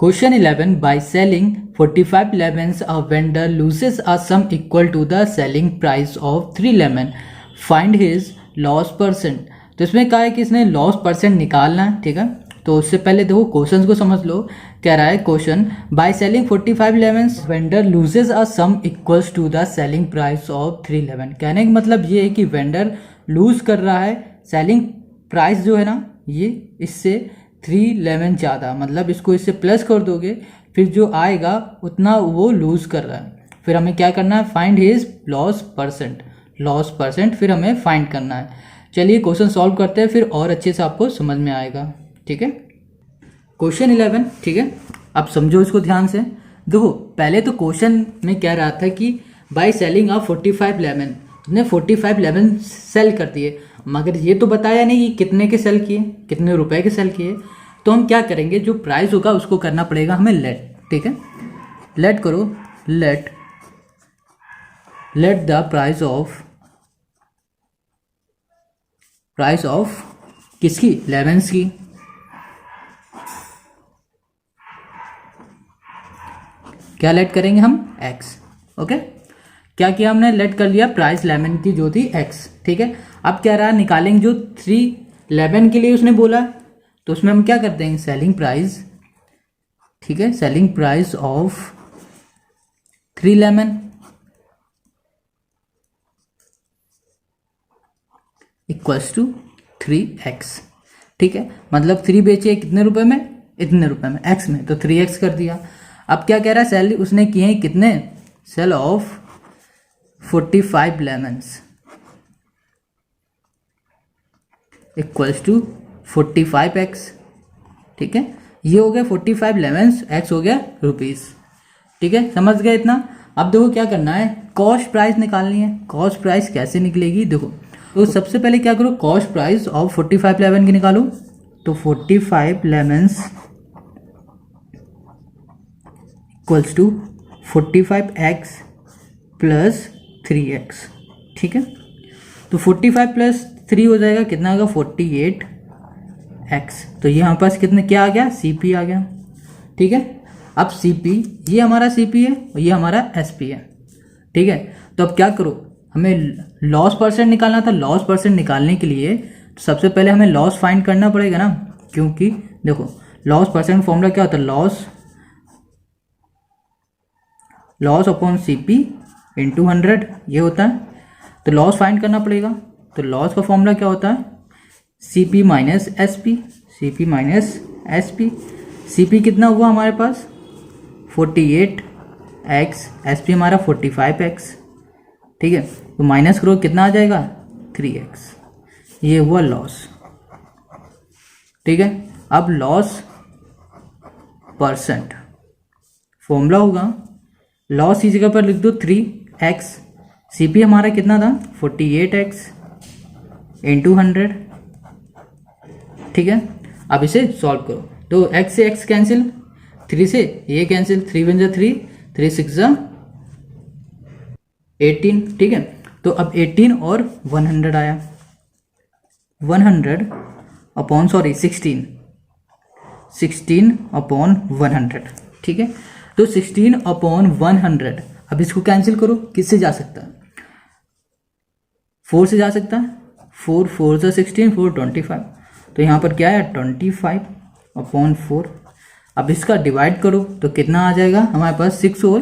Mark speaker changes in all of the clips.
Speaker 1: Question 11. By selling 45 lemons, a vendor loses a sum equal to the selling price of 3 lemon. Find his loss percent. तो इसमें कहा है कि इसने loss percent निकालना है, ठीक है। तो उससे पहले देखो क्वेश्चन को समझ लो। कह रहा है question, by selling 45 lemons vendor loses a sum equals to the selling price of 3 lemon. कहने का मतलब ये है कि वेंडर लूज कर रहा है, सेलिंग प्राइस जो है ना ये इससे 3 लेमन ज़्यादा, मतलब इसको इससे प्लस कर दोगे फिर जो आएगा उतना वो लूज कर रहा है। फिर हमें क्या करना है, फाइंड हिज लॉस परसेंट फिर हमें फाइंड करना है। चलिए क्वेश्चन सॉल्व करते हैं, फिर और अच्छे से आपको समझ में आएगा, ठीक है। क्वेश्चन 11, ठीक है। अब समझो इसको ध्यान से। देखो पहले तो क्वेश्चन में कह रहा था कि बाय सेलिंग ऑफ 45 लेमन, उसने 45 लेमन सेल कर दिए, मगर ये तो बताया नहीं कि कितने के सेल किए, कितने रुपए के सेल किए। तो हम क्या करेंगे, जो प्राइस होगा उसको करना पड़ेगा हमें लेट, ठीक है। लेट करो, लेट द प्राइस ऑफ किसकी, लेमन्स की। क्या लेट करेंगे हम, एक्स, ओके। क्या किया हमने, लेट कर लिया प्राइस लेमन की जो थी एक्स, ठीक है। अब क्या रहा, निकालेंगे जो 3 लेमन के लिए उसने बोला, तो उसमें हम क्या कर देंगे, सेलिंग प्राइस, ठीक है, selling price of 3 lemon equals to 3x, ठीक है। मतलब 3 बेचे कितने रुपए में, इतने रुपए में, x में, तो 3x कर दिया। अब क्या कह रहा है, सेल उसने किए हैं कितने, sale of 45 lemons equals to 45x, ठीक है। ये हो गया 45 लेमन्स, x हो गया रुपीस, ठीक है। समझ गए इतना। अब देखो क्या करना है, कॉस्ट प्राइस निकालनी है। कॉस्ट प्राइस कैसे निकलेगी, देखो तो सबसे पहले क्या करो, कॉस्ट प्राइस ऑफ 45 लेमन की निकालो। तो 45 lemons equals to 45x plus 3x, ठीक है। तो 45 प्लस 3 हो जाएगा, कितना होगा 48x। तो ये हमारे पास कितने क्या आ गया, CP आ गया, ठीक है। अब CP, ये हमारा CP है और ये हमारा SP है, ठीक है। तो अब क्या करो, हमें लॉस परसेंट निकालना था। लॉस परसेंट निकालने के लिए तो सबसे पहले हमें लॉस फाइंड करना पड़ेगा ना, क्योंकि देखो लॉस परसेंट फॉर्मूला क्या होता है, लॉस अपॉन CP इंटू 100 ये होता है। तो लॉस फाइंड करना पड़ेगा। तो लॉस का फॉर्मूला क्या होता है, CP माइनस SP, CP कितना हुआ हमारे पास 48x, SP हमारा 45x, ठीक है। तो माइनस करो कितना आ जाएगा 3x, ये हुआ लॉस, ठीक है। अब लॉस परसेंट फॉर्मूला होगा, लॉस की जगह पर लिख दो 3x, CP हमारा कितना था 48x इंटू 100, ठीक है। अब इसे सॉल्व करो, तो x से x कैंसिल, 3 से ये कैंसिल, 3 वन जा 3, 3 6 जा 18, ठीक है। तो अब 18 और 100 आया, 100 अपॉन 16 अपॉन 100, ठीक है। तो 16 अपॉन 100, अब इसको कैंसिल करो, किससे जा सकता है, 4 से जा सकता है, 4 4 से 16, 4 25। तो यहाँ पर क्या है 25 अपॉन 4। अब इसका डिवाइड करो तो कितना आ जाएगा हमारे पास 6 और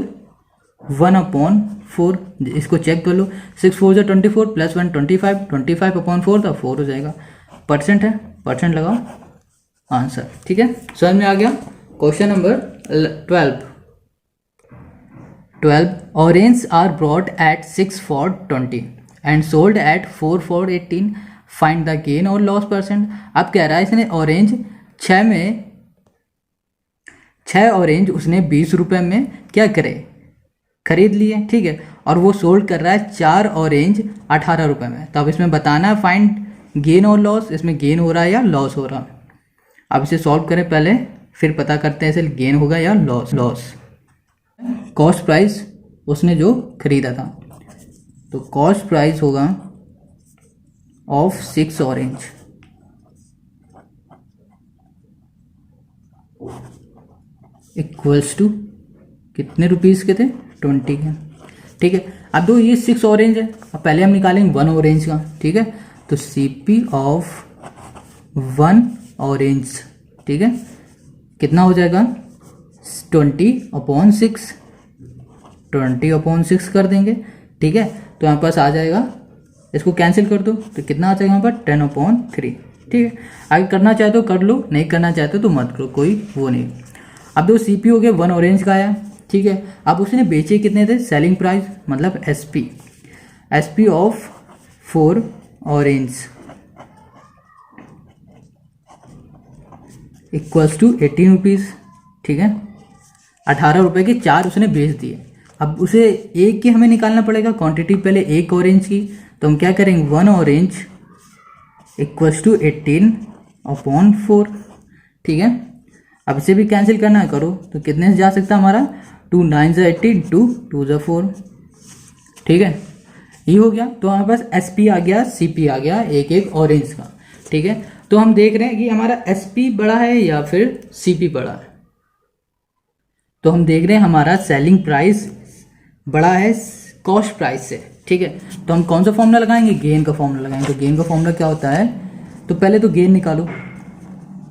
Speaker 1: 1 अपॉन 4, इसको चेक कर लो, 6 4 से 24 प्लस 1 25 अपॉन 4 था 4 हो जाएगा। परसेंट है, परसेंट लगाओ आंसर, ठीक है। समझ में आ गया। Question number 12 orange are brought at 6 for 20 and sold at 4 for 18, find the gain or loss percent. अब कह रहा है इसने ऑरेंज 6 ऑरेंज उसने 20 रुपये में क्या करे, खरीद लिए, ठीक है। और वो सोल्ड कर रहा है 4 ऑरेंज 18 रुपये में। तो अब इसमें बताना है फाइंड गेन और लॉस, इसमें गेन हो रहा है या लॉस हो रहा है। अब इसे सॉल्व करें पहले, फिर पता करते हैं इसे गेन होगा या लॉस। कॉस्ट प्राइस उसने जो खरीदा था, तो कॉस्ट प्राइस होगा ऑफ 6 ऑरेंज इक्वल्स टू कितने रुपीज़ के थे, 20 के। ठीक है, अब दो ये 6 ऑरेंज है, अब पहले हम निकालेंगे 1 ऑरेंज का। ठीक है, तो CP ऑफ 1 ऑरेंज, ठीक है, कितना हो जाएगा 20/6, 20/6 कर देंगे। ठीक है, तो यहाँ पास आ जाएगा, इसको कैंसिल कर दो तो कितना आ जाएगा यहाँ पर 10/3। ठीक है, आगे करना चाहे तो कर लो, नहीं करना चाहते तो मत करो, कोई वो नहीं। अब दो CP हो गया, 1 ऑरेंज का आया। ठीक है, अब उसने बेचे कितने थे, सेलिंग प्राइस मतलब SP of 4 orange equals to 18 rupees. ठीक है, 18 रुपये के 4 उसने बेच दिए। अब उसे एक की हमें निकालना पड़ेगा क्वांटिटी, पहले 1 ऑरेंज की, तो हम क्या करेंगे 1 ऑरेंज इक्वल्स टू 18/4। ठीक है, अब इसे भी कैंसिल करना है, करो तो कितने से जा सकता है हमारा 2 9 ज़ा 18, 2 2 ज़ा 4। ठीक है, ये हो गया, तो हमारे पास SP आ गया, CP आ गया, एक ऑरेंज का। ठीक है, तो हम देख रहे हैं कि हमारा SP बड़ा है या फिर CP बड़ा है। तो हम देख रहे हैं हमारा सेलिंग प्राइस बड़ा है कॉस्ट प्राइस से। ठीक है, तो हम कौन सा फॉर्मूला लगाएंगे, गेन का फॉर्मूला लगाएंगे। तो गेन का फॉर्मूला क्या होता है, तो पहले तो गेन निकालो।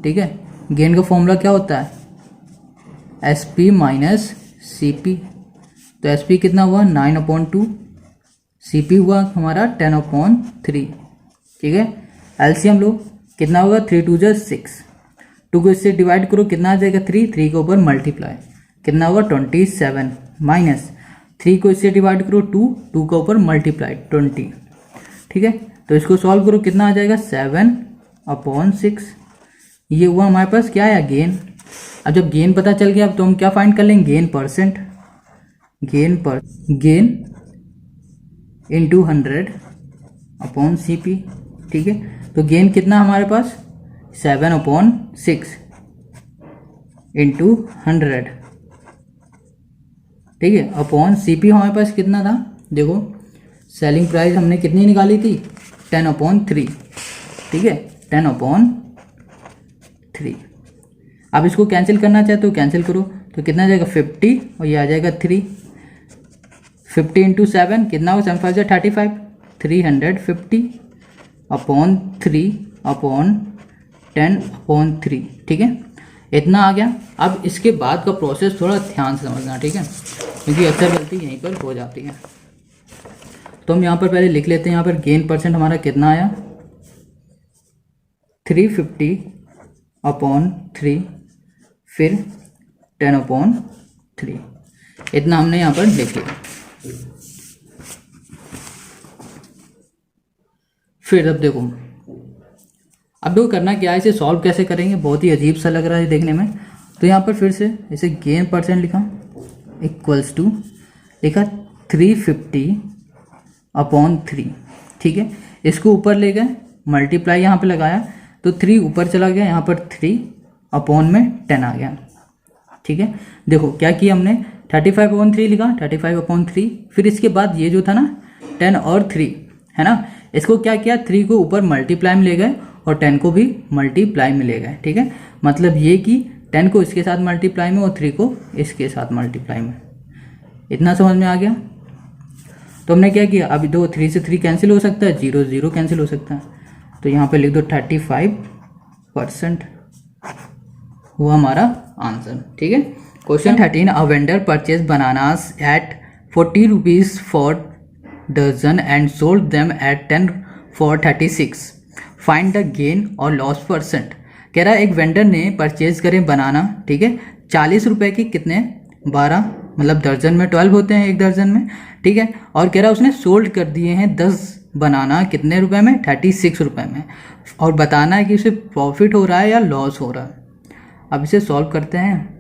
Speaker 1: ठीक है, गेन का फॉर्मूला क्या होता है, SP माइनस CP। तो SP कितना हुआ 9/2, CP हुआ हमारा 10/3। ठीक है, LCM लो, कितना होगा 3 2 ज़ा 6, 2 को इससे डिवाइड करो कितना आ जाएगा 3 के ऊपर मल्टीप्लाई कितना होगा 27, माइनस 3 को इससे डिवाइड करो 2 के ऊपर मल्टीप्लाई 20। ठीक है, तो इसको सॉल्व करो कितना आ जाएगा 7/6। ये हुआ हमारे पास क्या है, गेन। अब जब गेन पता चल गया, अब तो हम क्या फाइंड कर लेंगे, gain percent, gain into 100/CP। ठीक है, तो गेन कितना हमारे पास 7/6 इंटू 100। ठीक है, अपॉन CP हमारे पास कितना था, देखो सेलिंग प्राइस हमने कितनी निकाली थी 10/3। ठीक है, 10/3। अब इसको कैंसिल करना चाहे तो कैंसिल करो, तो कितना आ जाएगा 50 और ये आ जाएगा 3। 50 इंटू 7 कितना होगा 7 5 ज़ा 35, 350/10/3। ठीक है, इतना आ गया। अब इसके बाद का प्रोसेस थोड़ा ध्यान से समझना। ठीक है, क्योंकि अक्सर गलती यहीं पर हो जाती है। तो हम यहाँ पर पहले लिख लेते हैं, यहाँ पर गेन परसेंट हमारा कितना आया 350/3, फिर 10/3, इतना हमने यहाँ पर लिख लिया। फिर अब देखो, करना क्या है, इसे सॉल्व कैसे करेंगे, बहुत ही अजीब सा लग रहा है देखने में। तो यहाँ पर फिर से इसे गेन परसेंट लिखा इक्वल्स टू लिखा 350/3। ठीक है, इसको ऊपर ले गए, मल्टीप्लाई यहाँ पे लगाया तो 3 ऊपर चला गया, यहाँ पर 3 में 10 आ गया। ठीक है, देखो क्या किया हमने 35/3 लिखा, 35/3। फिर इसके बाद ये जो था ना 10 और 3 है ना, इसको क्या किया 3 को ऊपर मल्टीप्लाई में ले गए और 10 को भी मल्टीप्लाई में ले गए। ठीक है, मतलब ये कि 10 को इसके साथ मल्टीप्लाई में और 3 को इसके साथ मल्टीप्लाई में। इतना समझ में आ गया। तो हमने क्या किया, अभी 3 से 3 कैंसिल हो सकता है, 0 0 कैंसिल हो सकता है, तो यहाँ पे लिख दो 35% हुआ हमारा आंसर। ठीक है, question 13, a vendor purchase bananas at 40 rupees for dozen and sold them at 10 for 36, find the gain or loss percent. कह रहा है एक वेंडर ने परचेज करें बनाना, ठीक है, 40 रुपए की, कितने 12, मतलब दर्जन में 12 होते हैं एक दर्जन में। ठीक है, और कह रहा है उसने सोल्ड कर दिए हैं 10 बनाना कितने रुपए में 36 रुपए में, और बताना है कि उसे प्रॉफिट हो रहा है या लॉस हो रहा है। अब इसे सॉल्व करते हैं।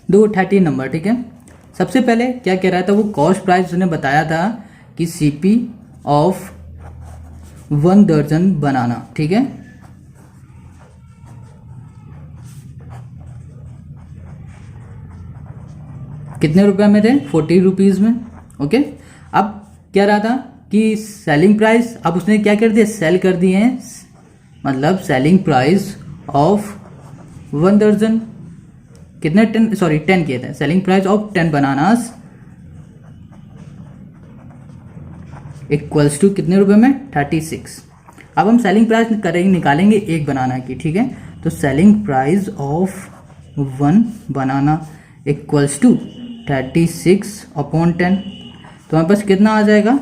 Speaker 1: 30 नंबर। ठीक है, सबसे पहले क्या कह रहा था वो, कॉस्ट प्राइस उसने बताया था कि CP ऑफ 1 दर्जन बनाना। ठीक है, कितने रुपए में थे 40 रुपीज़ में। ओके, अब क्या रहा था कि सेलिंग प्राइस, अब उसने क्या कर दिया, सेल कर दिए हैं, मतलब सेलिंग प्राइस ऑफ 1 दर्जन कितने 10 किए थे। Selling price of 10 bananas equals to कितने रुपए में 36। अब हम सेलिंग प्राइस करेंगे, निकालेंगे एक बनाना की, ठीक है। तो selling price of 1 banana equals to 36/10। तो हमारे पास कितना आ जाएगा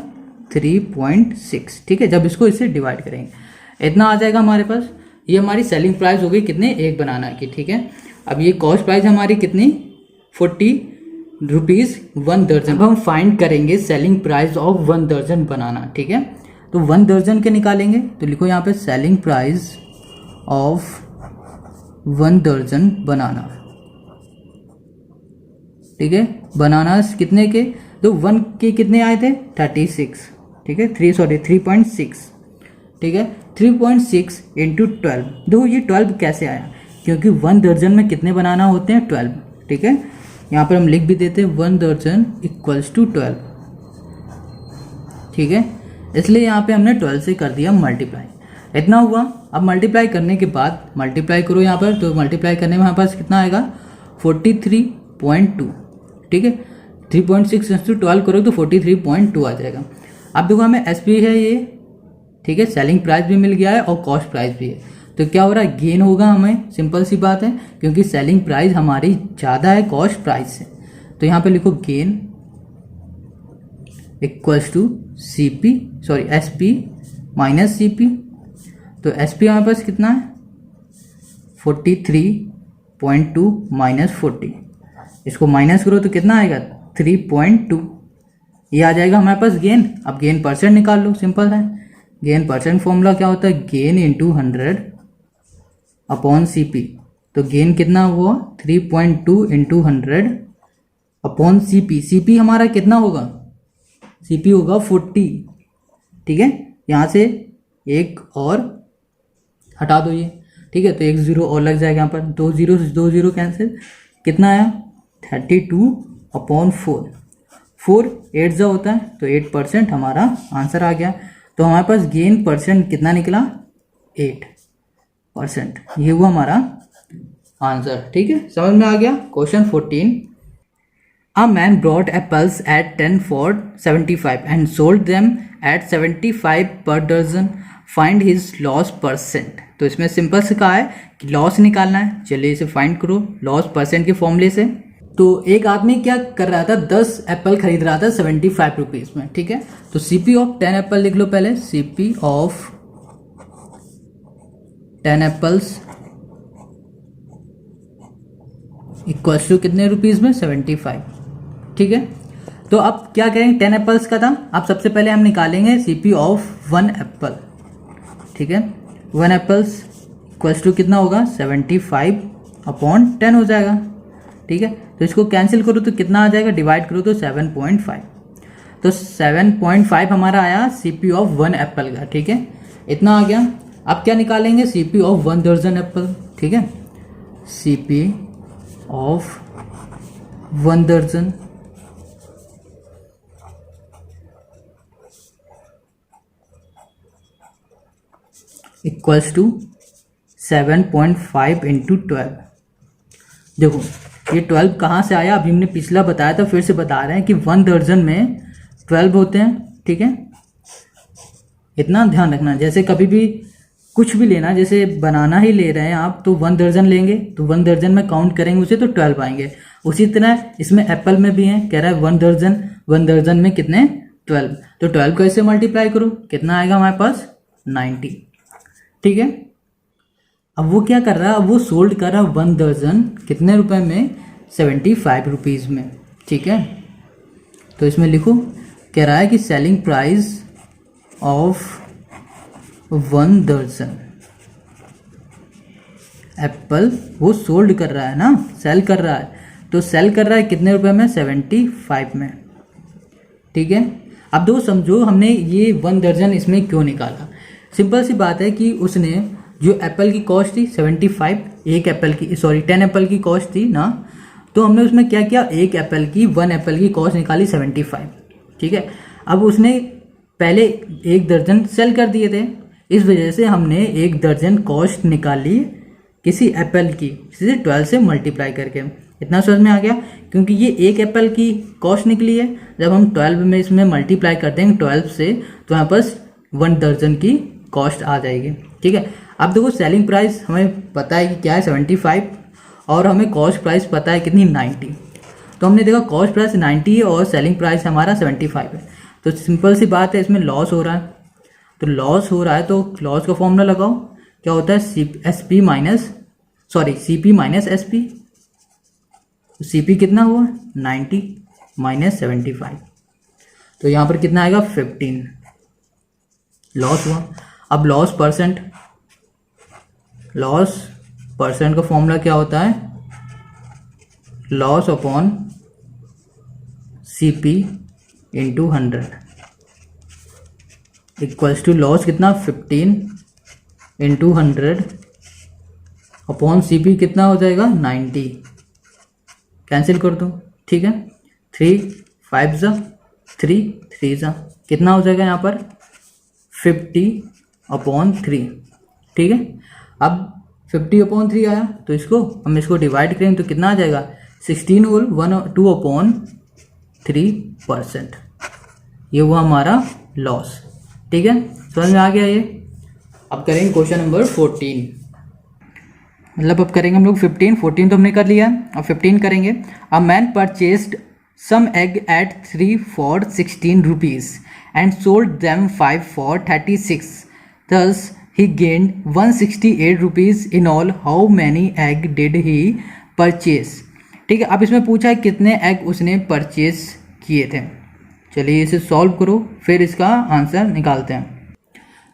Speaker 1: 3.6, ठीक है। जब इसको इससे डिवाइड करेंगे इतना आ जाएगा हमारे पास। ये हमारी सेलिंग प्राइस हो गई कितने, एक बनाना की, ठीक है। अब ये कॉस्ट प्राइस हमारी कितनी 40 रुपीज़ 1 दर्जन। अब हम फाइंड करेंगे सेलिंग प्राइस ऑफ 1 दर्जन बनाना, ठीक है। तो 1 दर्जन के निकालेंगे, तो लिखो यहाँ पे सेलिंग प्राइस ऑफ 1 दर्जन बनाना, ठीक है। बनानास कितने के, तो 1 के कितने आए थे 36, ठीक है। 3.6, ठीक है। 3.6 इंटू 12। देखो ये 12 कैसे आया, क्योंकि 1 दर्जन में कितने बनाना होते हैं 12, ठीक है। यहाँ पर हम लिख भी देते हैं 1 दर्जन इक्वल्स टू 12, ठीक है। इसलिए यहाँ पे हमने 12 से कर दिया मल्टीप्लाई, इतना हुआ। अब मल्टीप्लाई करने के बाद मल्टीप्लाई करो यहाँ पर, तो मल्टीप्लाई करने में हमारे पास कितना आएगा 43.2, ठीक है। 3.6 इंटू 12 करो तो 43.2 आ जाएगा। अब देखो हमें एसपी है ये, ठीक है। सेलिंग प्राइस भी मिल गया है और कॉस्ट प्राइस भी है, तो क्या हो रहा है गेन होगा हमें, सिंपल सी बात है, क्योंकि सेलिंग प्राइस हमारी ज़्यादा है कॉस्ट प्राइस से। तो यहाँ पे लिखो gain equals to SP minus CP. तो एसपी हमारे पास कितना है 43.2 माइनस 40, इसको माइनस करो तो कितना आएगा 3.2, ये आ जाएगा हमारे पास गेन। अब गेन परसेंट निकाल लो, सिंपल है। गेन परसेंट फॉर्मूला क्या होता है, गेन इंटू 100 अपॉन सीपी। तो गेन कितना हुआ 3.2 इंटू 100 अपॉन सीपी। सीपी हमारा कितना होगा, सीपी होगा 40, ठीक है। यहाँ से एक और हटा दो ये, ठीक है। तो एक जीरो और लग जाएगा यहाँ पर, 2 जीरो कैंसिल, कितना आया 32/4। 4 8 जो होता है, तो 8% हमारा आंसर आ गया। तो हमारे पास गेन परसेंट कितना निकला 8%, ये हुआ हमारा आंसर, ठीक है। समझ में आ गया। Question 14, a man brought apples at 10 for 75 and sold them at 75 per dozen, find his loss percent. तो इसमें सिंपल से कहा है कि लॉस निकालना है, चलिए इसे फाइंड करो लॉस परसेंट के फॉर्मूले से। तो एक आदमी क्या कर रहा था 10 एप्पल खरीद रहा था 75 रुपीज़ में, ठीक है। तो सीपी ऑफ 10 एप्पल लिख लो पहले, CP of 10 apples equals to कितने रुपीज़ में 75, ठीक है। तो अब क्या करेंगे 10 एप्पल्स का था, अब सबसे पहले हम निकालेंगे सीपी ऑफ 1 एप्पल, ठीक है। 1 एप्पल्स इक्वल्स टू कितना होगा 75/10 हो जाएगा, ठीक है। तो इसको कैंसिल करो तो कितना आ जाएगा, डिवाइड करो तो 7.5। तो 7.5 हमारा आया सीपी ऑफ 1 एप्पल का, ठीक है। इतना आ गया। अब क्या निकालेंगे सीपी ऑफ 1 दर्जन एप्पल, ठीक है। सीपी ऑफ 1 दर्जन इक्वल्स टू 7.5 इंटू 12। देखो ये 12 कहाँ से आया, अभी हमने पिछला बताया था, फिर से बता रहे हैं कि 1 दर्जन में 12 होते हैं, ठीक है। इतना ध्यान रखना, जैसे कभी भी कुछ भी लेना, जैसे बनाना ही ले रहे हैं आप तो 1 दर्जन लेंगे, तो 1 दर्जन में काउंट करेंगे उसे तो 12 आएंगे। उसी तरह इसमें एप्पल में भी है, कह रहा है 1 दर्जन में कितने 12, तो 12 को ऐसे मल्टीप्लाई करो, कितना आएगा हमारे पास 90, ठीक है। अब वो क्या कर रहा है, अब वो सोल्ड कर रहा है 1 दर्जन कितने रुपए में 75 रुपीज़ में, ठीक है। तो इसमें लिखो, कह रहा है कि सेलिंग प्राइस ऑफ 1 दर्जन एप्पल वो सोल्ड कर रहा है ना, सेल कर रहा है, तो सेल कर रहा है कितने रुपए में 75 में, ठीक है। अब दो समझो हमने ये 1 दर्जन इसमें क्यों निकाला। सिंपल सी बात है कि उसने जो एप्पल की कॉस्ट थी 75, एक एप्पल की 10 एप्पल की कॉस्ट थी ना, तो हमने उसमें क्या किया, 1 एप्पल की कॉस्ट निकाली 75, ठीक है। अब उसने पहले 1 दर्जन सेल कर दिए थे, इस वजह से हमने 1 दर्जन कॉस्ट निकाली किसी एप्पल की इसे 12 से मल्टीप्लाई करके। इतना समझ में आ गया, क्योंकि ये एक एप्पल की कॉस्ट निकली है, जब हम 12 में इसमें मल्टीप्लाई करते हैं 12 से तो यहाँ पर 1 दर्जन की कॉस्ट आ जाएगी। ठीक है, अब देखो सेलिंग प्राइस हमें पता है कि क्या है 75, और हमें कॉस्ट प्राइस पता है कितनी 90। तो हमने देखा कॉस्ट प्राइस 90 है और सेलिंग प्राइस हमारा 75 है, तो सिंपल सी बात है इसमें लॉस हो रहा है। तो लॉस हो रहा है तो लॉस का फॉर्मूला लगाओ, क्या होता है सीपी माइनस एसपी। सीपी कितना हुआ 90 माइनस 75, तो यहाँ पर कितना आएगा 15 लॉस हुआ। अब लॉस परसेंट का फॉर्मूला क्या होता है, loss upon CP into 100 equals to loss कितना 15 इंटू 100 अपॉन सीपी कितना हो जाएगा 90। कैंसिल कर दो, ठीक है, 3 5 जा 3 3 जा कितना हो जाएगा यहाँ पर 50/3। ठीक है, अब 50/3 आया तो इसको हम इसको डिवाइड करेंगे तो कितना आ जाएगा 16 होल 2/3%। ये हुआ हमारा लॉस। ठीक है, समझ में आ गया ये। अब करेंगे क्वेश्चन नंबर 14, मतलब अब करेंगे हम लोग 14 तो हमने कर लिया, अब 15 करेंगे। A man purchased some egg at 3 for 16 rupees and sold them 5 for 36. Thus he gained 168 rupees in all. How many egg did he purchase? ठीक है, अब इसमें पूछा है कितने एग उसने परचेज किए थे। चलिए इसे सॉल्व करो, फिर इसका आंसर निकालते हैं।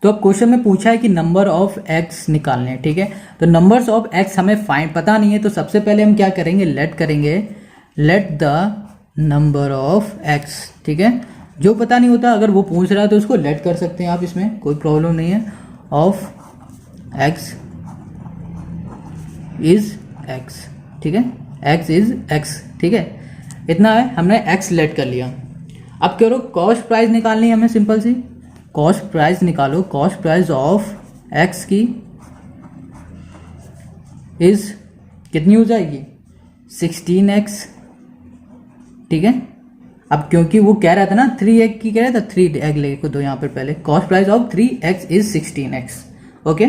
Speaker 1: तो अब क्वेश्चन में पूछा है कि नंबर ऑफ एग्स निकालने हैं। ठीक है, तो नंबर्स ऑफ एग्स हमें फाइंड पता नहीं है, तो सबसे पहले हम क्या करेंगे, let the number of eggs. ठीक है, जो पता नहीं होता अगर वो पूछ रहा है तो उसको लेट कर सकते हैं आप, इसमें कोई प्रॉब्लम नहीं है। ऑफ एक्स इज एक्स, ठीक है, एक्स इज एक्स। ठीक है, इतना है, हमने एक्स लेट कर लिया। अब करो कॉस्ट प्राइस निकालनी है हमें, सिंपल सी कॉस्ट प्राइस निकालो। कॉस्ट प्राइस ऑफ एक्स की इज कितनी हो जाएगी 16x। ठीक है, अब क्योंकि वो कह रहा था ना 3 एग की, कह रहा था 3 एग लेके दो यहाँ पर पहले। Cost price of 3x is 16x। Okay,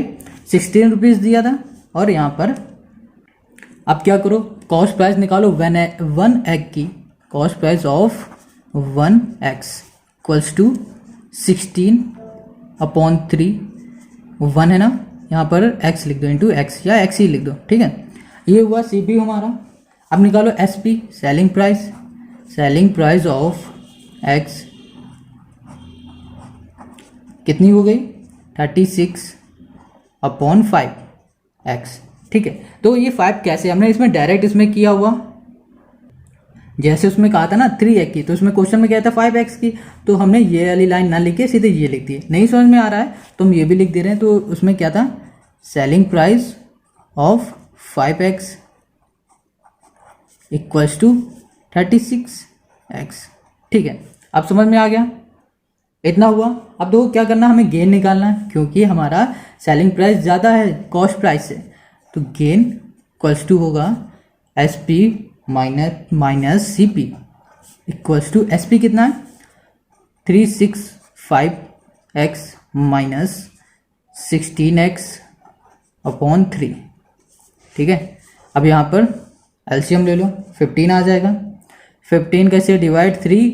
Speaker 1: 16 rupees दिया था, और यहाँ पर अब क्या करो कॉस्ट प्राइस निकालो 1 एग की। Cost price of 1x equals to 16/3, 1 है ना, यहाँ पर x लिख दो इंटू एक्स, या x ही लिख दो। ठीक है, ये हुआ CP हमारा। अब निकालो SP selling price of x कितनी हो गई 36/5x। ठीक है, तो ये 5 कैसे, हमने इसमें डायरेक्ट इसमें किया हुआ, जैसे उसमें कहा था ना 3x की, तो उसमें क्वेश्चन में क्या था 5x की, तो हमने ये वाली लाइन ना लिख के सीधे ये लिख दी। नहीं समझ में आ रहा है तो हम ये भी लिख दे रहे हैं। तो उसमें क्या था selling price of 5x equals to 36x। ठीक है, अब समझ में आ गया, इतना हुआ। अब देखो क्या करना, हमें गेन निकालना है, क्योंकि हमारा सेलिंग प्राइस ज़्यादा है कॉस्ट प्राइस से, तो गेन इक्वल्स टू होगा SP minus CP equals to SP कितना है 365x माइनस 16x/3। ठीक है, अब यहाँ पर एलसीएम ले लो, 15 आ जाएगा। 15 कैसे डिवाइड 3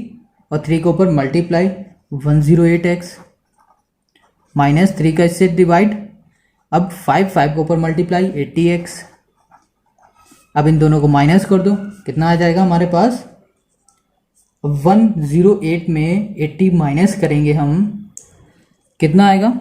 Speaker 1: और 3 के ऊपर मल्टीप्लाई 108x माइनस 3 कैसे डिवाइड, अब 5 के ऊपर मल्टीप्लाई 80x। अब इन दोनों को माइनस कर दो, कितना आ जाएगा हमारे पास 108 में 80 माइनस करेंगे हम, कितना आएगा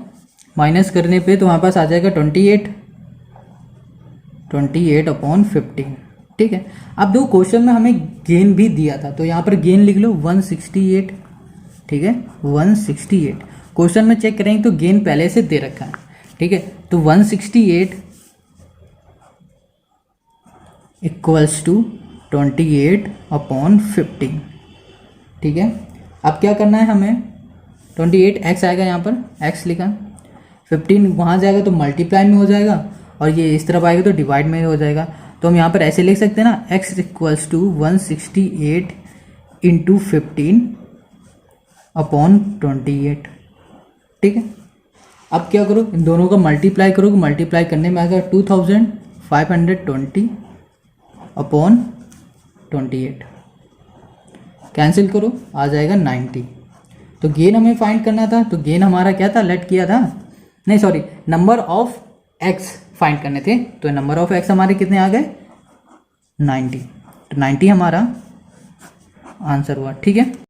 Speaker 1: माइनस करने पे, तो हमारे पास आ जाएगा 28/15। ठीक है, अब दो क्वेश्चन में हमें गेन भी दिया था, तो यहाँ पर गेन लिख लो 168। ठीक है, 168 क्वेश्चन में चेक करेंगे तो गेन पहले से दे रखा है। ठीक है, तो 168 इक्वल्स टू 28/15। ठीक है, अब क्या करना है हमें, 28x आएगा, यहाँ पर x लिखा, 15 वहाँ जाएगा तो मल्टीप्लाई में हो जाएगा, और ये इस तरफ आएगा तो डिवाइड में हो जाएगा। तो हम यहाँ पर ऐसे लिख सकते हैं ना, x equals to 168 into 15 upon 28। ठीक है, अब क्या करो, इन दोनों का मल्टीप्लाई करोगे, मल्टीप्लाई करने में आएगा 2520 अपॉन 28। कैंसिल करो, आ जाएगा 90। तो गेन हमें फाइंड करना था, तो गेन हमारा क्या था, लेट किया था, नहीं sorry, number of x find करने थे। तो नंबर ऑफ एक्स हमारे कितने आ गए, 90। तो 90 हमारा आंसर हुआ। ठीक है।